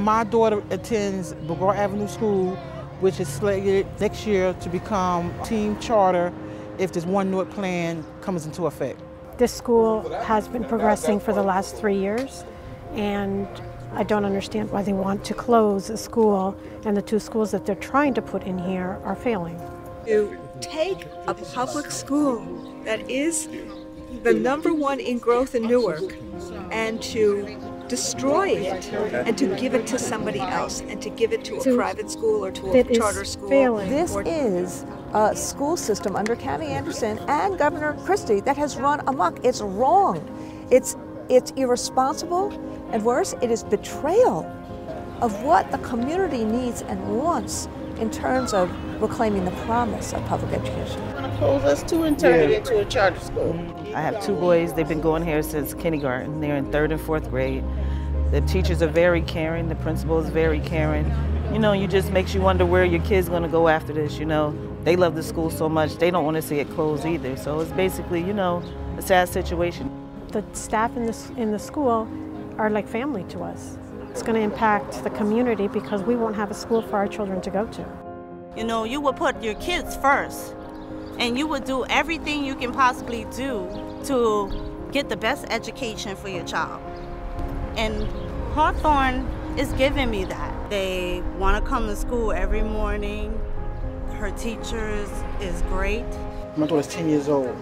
My daughter attends McGraw Avenue School, which is slated next year to become team charter if this One Newark plan comes into effect. This school has been progressing for the last 3 years, and I don't understand why they want to close a school, and the 2 schools that they're trying to put in here are failing. To take a public school that is the #1 in growth in Newark and to destroy it and to give it to somebody else and to give it to a private school or to a charter school. Failing. This is a school system under Cami Anderson and Governor Christie that has run amok. It's wrong. It's irresponsible, and worse, it is betrayal of what the community needs and wants in terms of reclaiming the promise of public education. We're going to close us too and turn it into a charter school. I have 2 boys. They've been going here since kindergarten. They're in 3rd and 4th grade. The teachers are very caring. The principal is very caring. You know, you just makes you wonder where your kid's going to go after this, you know. They love the school so much, they don't want to see it close either. So it's basically, you know, a sad situation. The staff in the school are like family to us. It's going to impact the community because we won't have a school for our children to go to. You know, you would put your kids first, and you would do everything you can possibly do to get the best education for your child. And Hawthorne is giving me that. They want to come to school every morning. Her teachers is great. My daughter's 10 years old.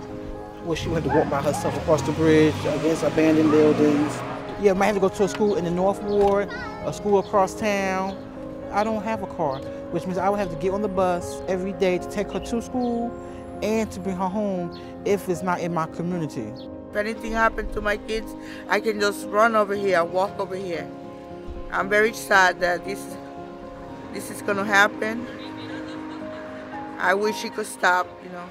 Well, she had to walk by herself across the bridge against abandoned buildings. Yeah, I might have to go to a school in the North Ward, a school across town. I don't have a car, which means I would have to get on the bus every day to take her to school and to bring her home if it's not in my community. If anything happened to my kids, I can just run over here, walk over here. I'm very sad that this is going to happen. I wish it could stop, you know.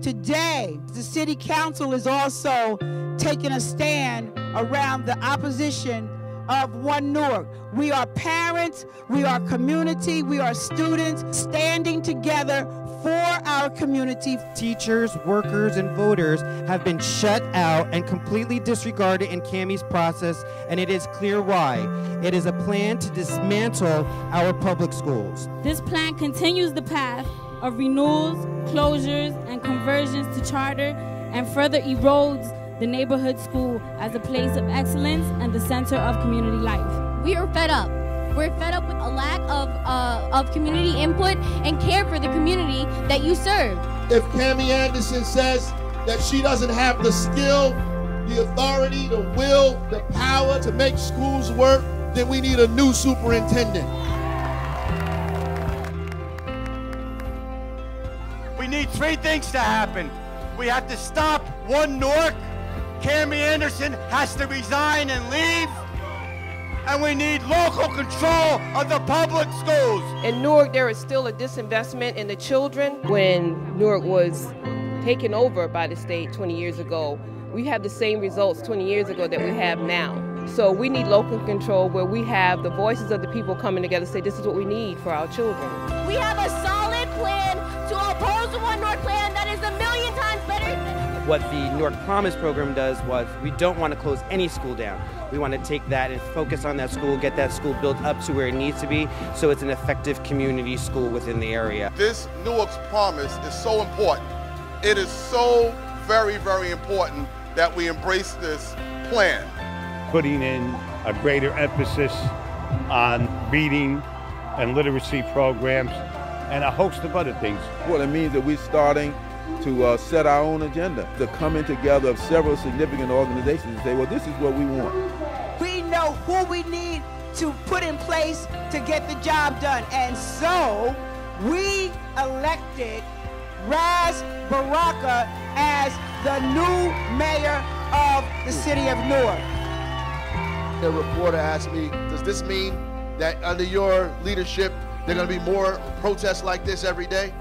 Today, the City Council is also taking a stand around the opposition of One Newark. We are parents, we are community, we are students standing together for our community. Teachers, workers, and voters have been shut out and completely disregarded in Cami's process, and it is clear why. It is a plan to dismantle our public schools. This plan continues the path of renewals, closures, and conversions to charter, and further erodes the neighborhood school as a place of excellence and the center of community life. We are fed up. We're fed up with a lack of community input and care for the community that you serve. If Cami Anderson says that she doesn't have the skill, the authority, the will, the power to make schools work, then we need a new superintendent. We need 3 things to happen. We have to stop One Newark. Cami Anderson has to resign and leave. And we need local control of the public schools. In Newark, there is still a disinvestment in the children. When Newark was taken over by the state 20 years ago, we have the same results 20 years ago that we have now. So we need local control where we have the voices of the people coming together to say this is what we need for our children. We have a solid plan to oppose the One Newark plan that is a million times better. What the Newark Promise program does was we don't want to close any school down. We want to take that and focus on that school, get that school built up to where it needs to be so it's an effective community school within the area. This Newark's Promise is so important. It is so very, very important that we embrace this plan. Putting in a greater emphasis on reading and literacy programs and a host of other things. Well, it means that we're starting to set our own agenda, the coming together of several significant organizations and say, well, this is what we want. We know who we need to put in place to get the job done. And so we elected Ras Baraka as the new mayor of the city of Newark. The reporter asked me, does this mean that under your leadership, there are going to be more protests like this every day?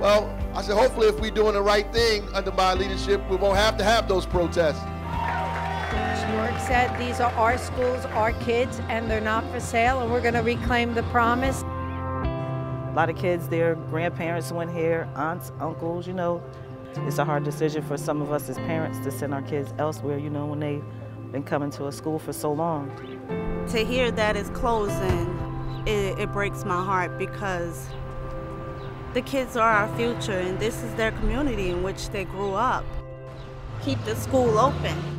Well, I said, hopefully if we're doing the right thing under my leadership, we won't have to have those protests. Newark said these are our schools, our kids, and they're not for sale, and we're going to reclaim the promise. A lot of kids, their grandparents went here, aunts, uncles, you know. It's a hard decision for some of us as parents to send our kids elsewhere, you know, when they been coming to a school for so long. To hear that it's closing, it breaks my heart, because the kids are our future and this is their community in which they grew up. Keep the school open.